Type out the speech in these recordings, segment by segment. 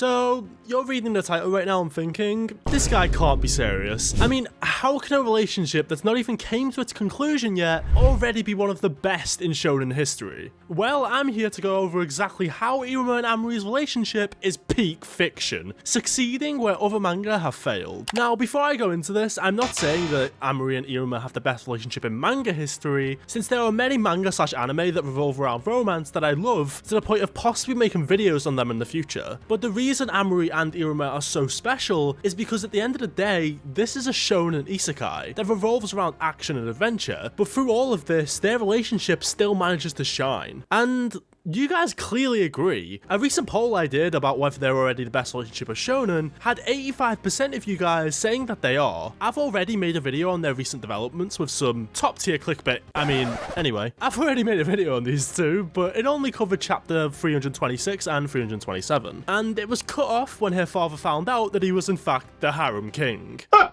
So, you're reading the title right now and thinking, this guy can't be serious. I mean, how can a relationship that's not even came to its conclusion yet already be one of the best in shonen history? Well, I'm here to go over exactly how Iruma and Ameri's relationship is peak fiction, succeeding where other manga have failed. Now, before I go into this, I'm not saying that Ameri and Iruma have the best relationship in manga history, since there are many manga/anime that revolve around romance that I love to the point of possibly making videos on them in the future. But the reason Ameri and Iruma are so special is because at the end of the day, this is a shonen isekai that revolves around action and adventure, but through all of this, their relationship still manages to shine. And you guys clearly agree. A recent poll I did about whether they're already the best relationship of shonen had 85% of you guys saying that they are. I've already made a video on their recent developments with some top tier clickbait. Anyway, I've already made a video on these two, but it only covered chapter 326 and 327. And it was cut off when her father found out that he was in fact the harem king. God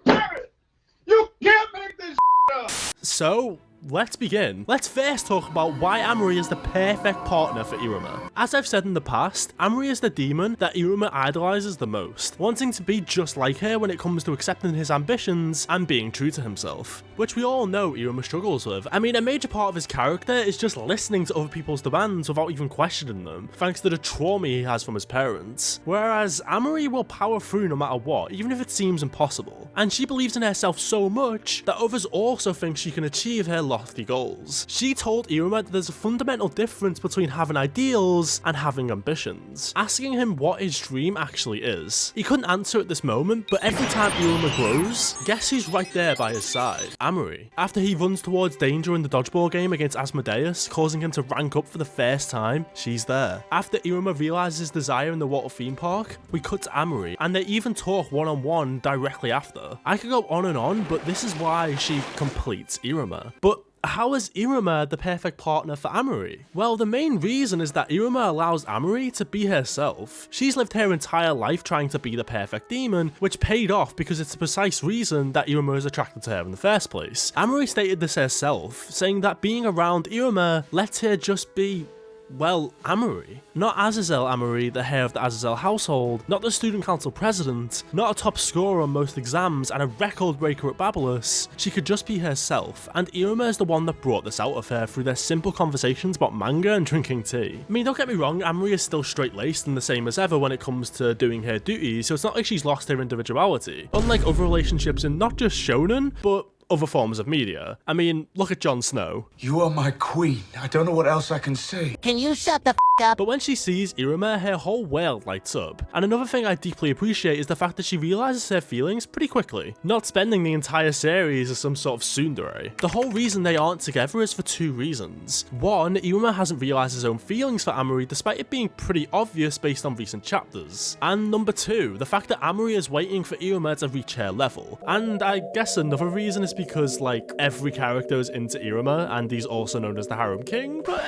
damn it! You can't make this up! So, let's begin. Let's first talk about why Ameri is the perfect partner for Iruma. As I've said in the past, Ameri is the demon that Iruma idolizes the most, wanting to be just like her when it comes to accepting his ambitions and being true to himself, which we all know Iruma struggles with. I mean, a major part of his character is just listening to other people's demands without even questioning them, thanks to the trauma he has from his parents. Whereas Ameri will power through no matter what, even if it seems impossible. And she believes in herself so much that others also think she can achieve her lofty goals. She told Iruma that there's a fundamental difference between having ideals and having ambitions, asking him what his dream actually is. He couldn't answer at this moment, but every time Iruma grows, guess who's right there by his side? Ameri. After he runs towards danger in the dodgeball game against Asmodeus, causing him to rank up for the first time, she's there. After Iruma realizes his desire in the water theme park, we cut to Ameri, and they even talk one-on-one directly after. I could go on, but this is why she completes Iruma. But how is Iruma the perfect partner for Ameri? Well, the main reason is that Iruma allows Ameri to be herself. She's lived her entire life trying to be the perfect demon, which paid off because it's the precise reason that Iruma is attracted to her in the first place. Ameri stated this herself, saying that being around Iruma lets her just be, well, Ameri. Not Azazel Ameri, the heir of the Azazel household, not the student council president, not a top scorer on most exams and a record breaker at Babylus. She could just be herself, and Iruma is the one that brought this out of her through their simple conversations about manga and drinking tea. I mean, don't get me wrong, Ameri is still straight-laced and the same as ever when it comes to doing her duties, so it's not like she's lost her individuality. Unlike other relationships in not just shonen, but other forms of media. I mean, look at Jon Snow. You are my queen. I don't know what else I can say. Can you shut the f up? But when she sees Iruma, her whole world lights up. And another thing I deeply appreciate is the fact that she realizes her feelings pretty quickly, not spending the entire series as some sort of tsundere. The whole reason they aren't together is for two reasons. One, Iruma hasn't realized his own feelings for Ameri despite it being pretty obvious based on recent chapters. And number two, the fact that Ameri is waiting for Iruma to reach her level. And I guess another reason is because, like, every character is into Iruma and he's also known as the harem king, but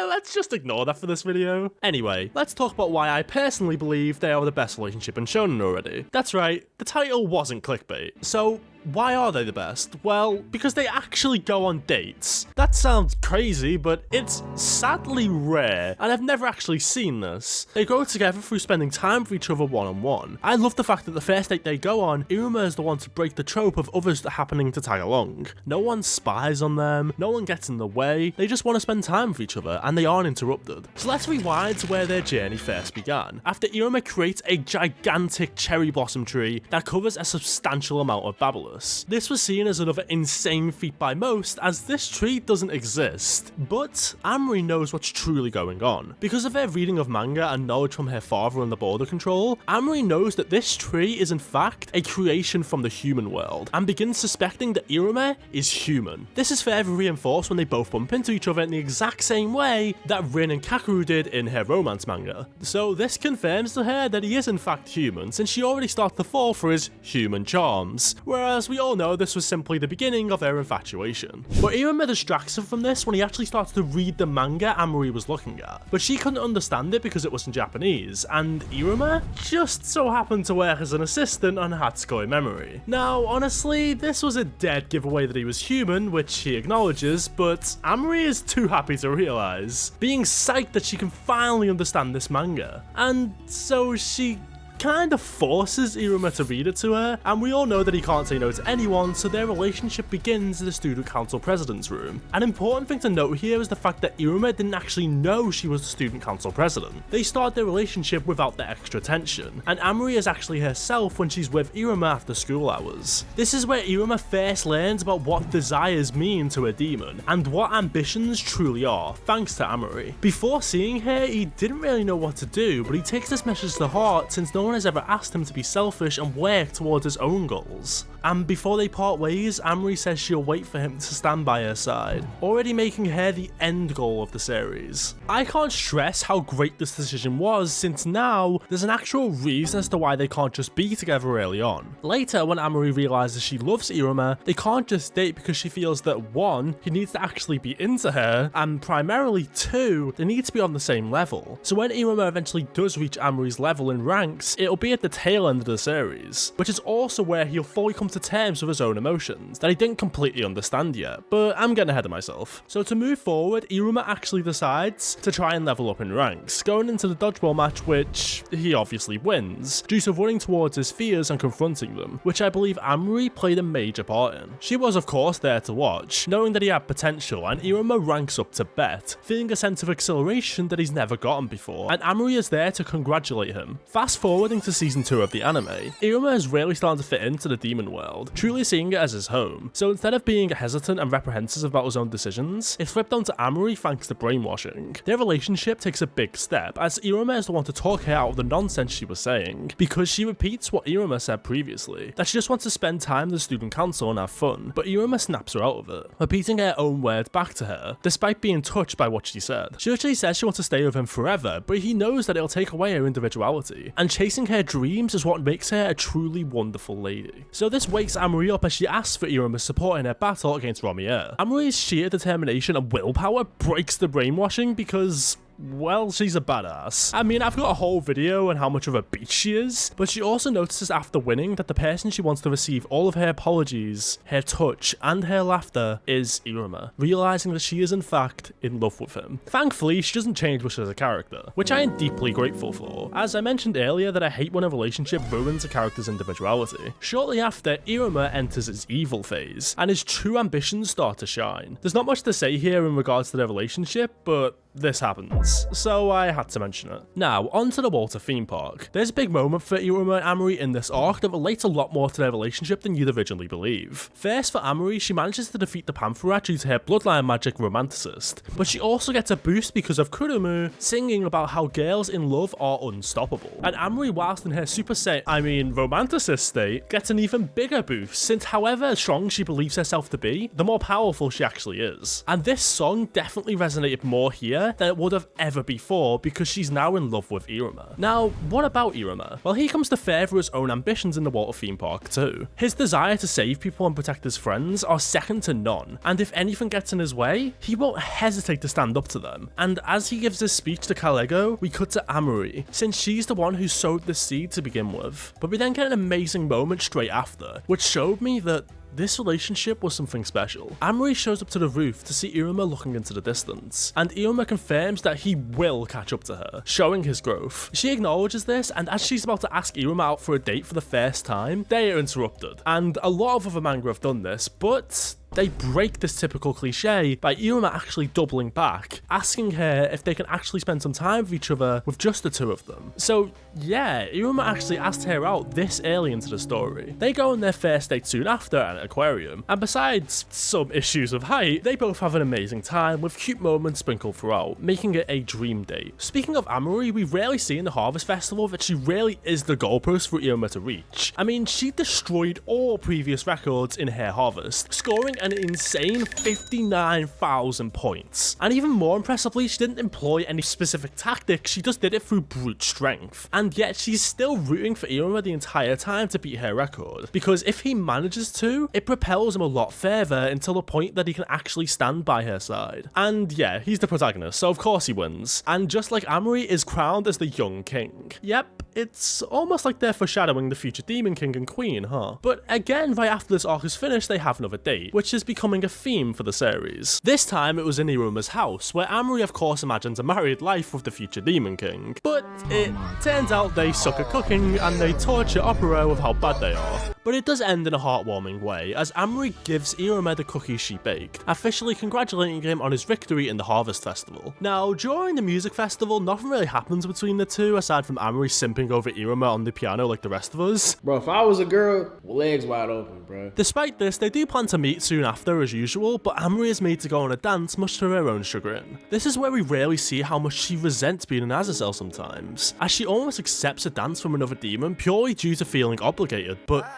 let's just ignore that for this video. Anyway, let's talk about why I personally believe they are the best relationship in shonen already. That's right, the title wasn't clickbait. So, why are they the best? Well, because they actually go on dates. That sounds crazy, but it's sadly rare, and I've never actually seen this. They grow together through spending time with each other one-on-one. I love the fact that the first date they go on, Iruma is the one to break the trope of others happening to tag along. No one spies on them, no one gets in the way, they just want to spend time with each other, and they aren't interrupted. So let's rewind to where their journey first began. After Iruma creates a gigantic cherry blossom tree that covers a substantial amount of Babylus. This was seen as another insane feat by most, as this tree doesn't exist. But Ameri knows what's truly going on. Because of her reading of manga and knowledge from her father and the border control, Ameri knows that this tree is in fact a creation from the human world, and begins suspecting that Iruma is human. This is further reinforced when they both bump into each other in the exact same way that Rin and Kakeru did in her romance manga. So this confirms to her that he is in fact human, since she already starts to fall for his human charms. Whereas as we all know, this was simply the beginning of their infatuation. But Iruma distracts him from this when he actually starts to read the manga Ameri was looking at, but she couldn't understand it because it was in Japanese, and Iruma just so happened to work as an assistant on Hatsukoi Memory. Now, honestly, this was a dead giveaway that he was human, which he acknowledges, but Ameri is too happy to realize, being psyched that she can finally understand this manga. And so she kind of forces Iruma to read it to her, and we all know that he can't say no to anyone, so their relationship begins in the student council president's room. An important thing to note here is the fact that Iruma didn't actually know she was the student council president. They start their relationship without the extra tension, and Ameri is actually herself when she's with Iruma after school hours. This is where Iruma first learns about what desires mean to a demon, and what ambitions truly are, thanks to Ameri. Before seeing her, he didn't really know what to do, but he takes this message to heart since no one has ever asked him to be selfish and work towards his own goals. And before they part ways, Ameri says she'll wait for him to stand by her side, already making her the end goal of the series. I can't stress how great this decision was, since now there's an actual reason as to why they can't just be together early on. Later, when Ameri realizes she loves Iruma, they can't just date because she feels that 1, he needs to actually be into her, and primarily 2, they need to be on the same level. So when Iruma eventually does reach Ameri's level in ranks, it'll be at the tail end of the series, which is also where he'll fully come to terms with his own emotions that he didn't completely understand yet, but I'm getting ahead of myself. So to move forward, Iruma actually decides to try and level up in ranks, going into the dodgeball match, which he obviously wins, due to running towards his fears and confronting them, which I believe Ameri played a major part in. She was of course there to watch, knowing that he had potential, and Iruma ranks up to bet, feeling a sense of exhilaration that he's never gotten before, and Ameri is there to congratulate him. Fast forwarding to season 2 of the anime, Iruma is really starting to fit into the demon world, truly seeing it as his home. So instead of being hesitant and reprehensive about his own decisions, it flipped onto Ameri thanks to Brainwashing. Their relationship takes a big step, as Iruma is the one to talk her out of the nonsense she was saying, because she repeats what Iruma said previously, that she just wants to spend time in the student council and have fun, but Iruma snaps her out of it, repeating her own words back to her, despite being touched by what she said. She actually says she wants to stay with him forever, but he knows that it'll take away her individuality, and chasing her dreams is what makes her a truly wonderful lady. So this wakes Ameri up as she asks for Iruma's support in her battle against Romier. Ameri's sheer determination and willpower breaks the brainwashing because, well, she's a badass. I mean, I've got a whole video on how much of a beast she is, but she also notices after winning that the person she wants to receive all of her apologies, her touch, and her laughter is Iruma, realizing that she is in fact in love with him. Thankfully, she doesn't change much as a character, which I am deeply grateful for, as I mentioned earlier that I hate when a relationship ruins a character's individuality. Shortly after, Iruma enters his evil phase, and his true ambitions start to shine. There's not much to say here in regards to their relationship, but this happens, so I had to mention it. Now, onto the Walter theme park. There's a big moment for Iruma and Ameri in this arc that relates a lot more to their relationship than you'd originally believe. First, for Ameri, she manages to defeat the Panther due to her bloodline magic romanticist, but she also gets a boost because of Kurumu singing about how girls in love are unstoppable. And Ameri, whilst in her romanticist state, gets an even bigger boost, since however strong she believes herself to be, the more powerful she actually is. And this song definitely resonated more here than it would have ever before, because she's now in love with Iruma. Now, what about Iruma? Well, he comes to further his own ambitions in the Walter theme park too. His desire to save people and protect his friends are second to none, and if anything gets in his way, he won't hesitate to stand up to them. And as he gives his speech to Kalego, we cut to Ameri, since she's the one who sowed the seed to begin with. But we then get an amazing moment straight after, which showed me that this relationship was something special. Ameri shows up to the roof to see Iruma looking into the distance, and Iruma confirms that he will catch up to her, showing his growth. She acknowledges this, and as she's about to ask Iruma out for a date for the first time, they are interrupted. And a lot of other manga have done this, but they break this typical cliche by Iruma actually doubling back, asking her if they can actually spend some time with each other with just the two of them. So yeah, Iruma actually asked her out this early into the story. They go on their first date soon after at an aquarium, and besides some issues of height, they both have an amazing time with cute moments sprinkled throughout, making it a dream date. Speaking of Ameri, we rarely see in the Harvest Festival that she really is the goalpost for Iruma to reach. I mean, she destroyed all previous records in her Harvest, scoring scoring an insane 59,000 points. And even more impressively, she didn't employ any specific tactics, she just did it through brute strength. And yet she's still rooting for Iruma the entire time to beat her record, because if he manages to, it propels him a lot further until the point that he can actually stand by her side. And yeah, he's the protagonist, so of course he wins. And just like Ameri is crowned as the young king. Yep, it's almost like they're foreshadowing the future Demon King and Queen, huh? But again, right after this arc is finished, they have another date, which is becoming a theme for the series. This time it was in Iruma's house, where Ameri of course imagines a married life with the future Demon King. But it turns out they suck at cooking and they torture Opera with how bad they are. But it does end in a heartwarming way, as Ameri gives Iruma the cookies she baked, officially congratulating him on his victory in the Harvest Festival. Now, during the music festival, nothing really happens between the two, aside from Ameri simping over Iruma on the piano like the rest of us. Bro, if I was a girl, legs wide open, bro. Despite this, they do plan to meet soon after as usual, but Ameri is made to go on a dance much to her own chagrin. This is where we rarely see how much she resents being an Azazel sometimes, as she almost accepts a dance from another demon purely due to feeling obligated, but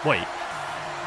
wait,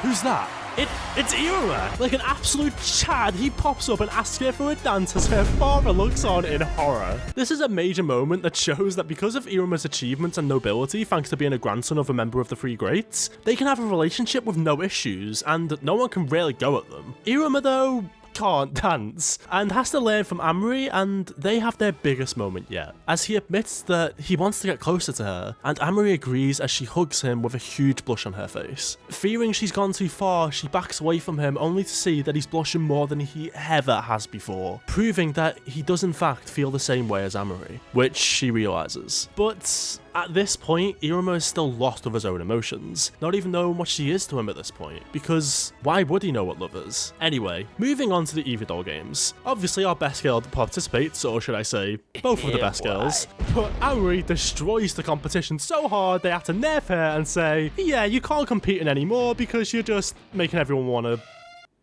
who's that? It's Iruma! Like an absolute Chad, he pops up and asks her for a dance as her father looks on in horror. This is a major moment that shows that because of Iruma's achievements and nobility, thanks to being a grandson of a member of the Three Greats, they can have a relationship with no issues, and no one can really go at them. Iruma, though, can't dance and has to learn from Ameri, and they have their biggest moment yet, as he admits that he wants to get closer to her, and Ameri agrees as she hugs him with a huge blush on her face. Fearing she's gone too far, she backs away from him only to see that he's blushing more than he ever has before, proving that he does in fact feel the same way as Ameri, which she realizes. But at this point, Iruma is still lost with his own emotions, not even knowing what she is to him at this point, because why would he know what love is? Anyway, moving on to the Evidol games. Obviously our best girl participates, or should I say, both of the best girls, but Ameri destroys the competition so hard they have to nerf her and say, yeah, you can't compete in anymore because you're just making everyone want to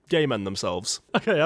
game end themselves. Okay,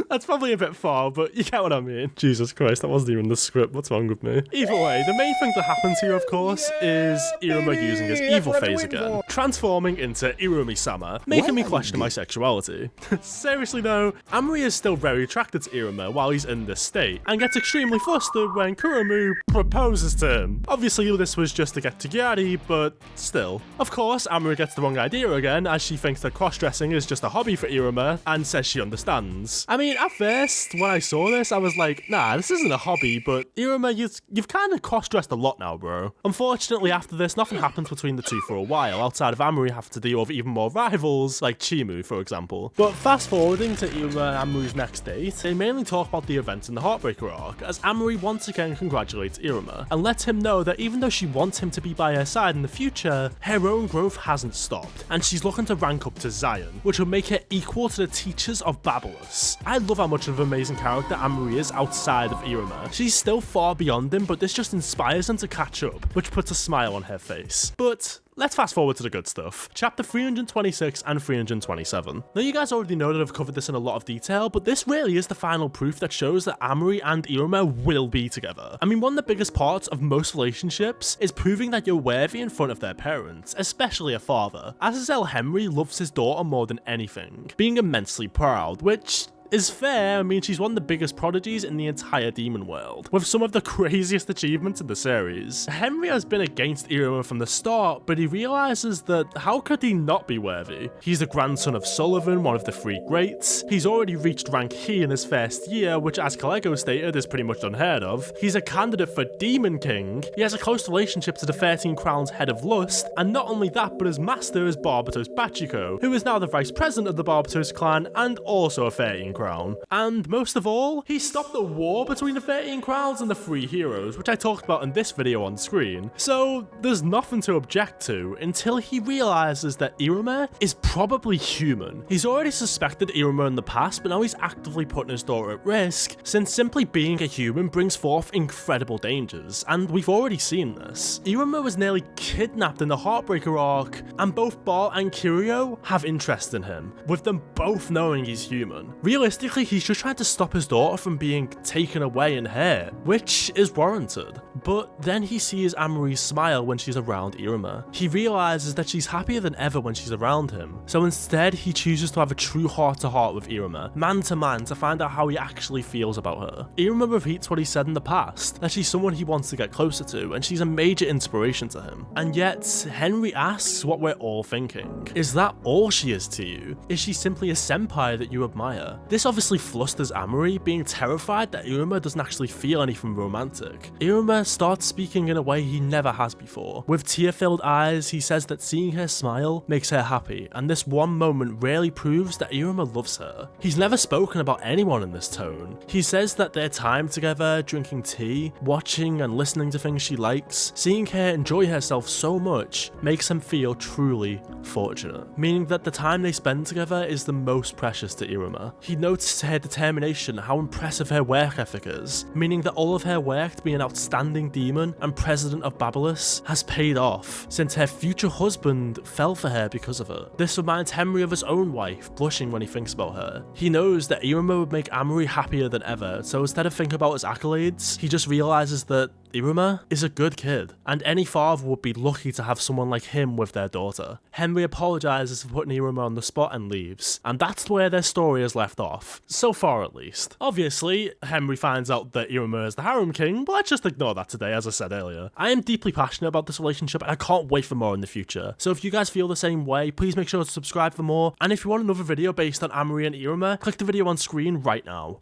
that's probably a bit far, but you get what I mean. Jesus Christ, that wasn't even the script. What's wrong with me? Either way, the main thing that happens here, of course, is Iruma using his evil phase again, transforming into Irumi-sama, making me question my sexuality. Seriously though, Ameri is still very attracted to Iruma while he's in this state, and gets extremely flustered when Kurumu proposes to him. Obviously, this was just to get to Gyari, but still. Of course, Ameri gets the wrong idea again, as she thinks that cross-dressing is just a hobby for Iruma, and says she understands. I mean, at first, when I saw this, I was like, nah, this isn't a hobby, but Iruma, you've kind of cross-dressed a lot now, bro. Unfortunately, after this, nothing happens between the two for a while, outside of Ameri having to deal with even more rivals, like Chimu, for example. But fast-forwarding to Iruma and Ameri's next date, they mainly talk about the events in the Heartbreaker arc, as Ameri once again congratulates Iruma, and lets him know that even though she wants him to be by her side in the future, her own growth hasn't stopped, and she's looking to rank up to Zion, which will make her equal to the teachers of Babylos. I love how much of an amazing character Ameri is outside of Iruma. She's still far beyond him, but this just inspires him to catch up, which puts a smile on her face. But let's fast forward to the good stuff. Chapter 326 and 327. Now you guys already know that I've covered this in a lot of detail, but this really is the final proof that shows that Ameri and Iruma will be together. I mean, one of the biggest parts of most relationships is proving that you're worthy in front of their parents, especially a father. Azazel Henry loves his daughter more than anything, being immensely proud, which is fair. I mean, she's one of the biggest prodigies in the entire demon world, with some of the craziest achievements in the series. Henry has been against Iruma from the start, but he realizes that how could he not be worthy? He's the grandson of Sullivan, one of the Three Greats. He's already reached rank E in his first year, which as Kalego stated is pretty much unheard of. He's a candidate for Demon King. He has a close relationship to the 13 Crown's head of lust, and not only that, but his master is Barbatos Bachiko, who is now the vice president of the Barbatos clan and also a 13 Crown. And most of all, he stopped the war between the 13 Crowns and the Three Heroes, which I talked about in this video on screen. So there's nothing to object to until he realizes that Iruma is probably human. He's already suspected Iruma in the past, but now he's actively putting his daughter at risk, since simply being a human brings forth incredible dangers, and we've already seen this. Iruma was nearly kidnapped in the Heartbreaker arc, and both Bal and Kiryu have interest in him, with them both knowing he's human. Realistically, he's just trying to stop his daughter from being taken away and hurt, which is warranted. But then he sees Ameri smile when she's around Iruma. He realizes that she's happier than ever when she's around him. So instead, he chooses to have a true heart-to-heart with Iruma, man to man, to find out how he actually feels about her. Iruma repeats what he said in the past, that she's someone he wants to get closer to, and she's a major inspiration to him. And yet, Henry asks what we're all thinking. Is that all she is to you? Is she simply a senpai that you admire? This obviously flusters Ameri, being terrified that Iruma doesn't actually feel anything romantic. Iruma starts speaking in a way he never has before. With tear-filled eyes, he says that seeing her smile makes her happy, and this one moment really proves that Iruma loves her. He's never spoken about anyone in this tone. He says that their time together, drinking tea, watching and listening to things she likes, seeing her enjoy herself so much, makes him feel truly fortunate, meaning that the time they spend together is the most precious to Iruma. He notes her determination, how impressive her work ethic is, meaning that all of her work to be an outstanding demon and president of Babylos has paid off, since her future husband fell for her because of it. This reminds Henry of his own wife, blushing when he thinks about her. He knows that Iruma would make Ameri happier than ever, so instead of thinking about his accolades, he just realizes that Iruma is a good kid, and any father would be lucky to have someone like him with their daughter. Henry apologizes for putting Iruma on the spot and leaves, and that's where their story is left off, so far at least. Obviously, Henry finds out that Iruma is the harem king, but let's just ignore that today, as I said earlier. I am deeply passionate about this relationship, and I can't wait for more in the future, so if you guys feel the same way, please make sure to subscribe for more, and if you want another video based on Ameri and Iruma, click the video on screen right now.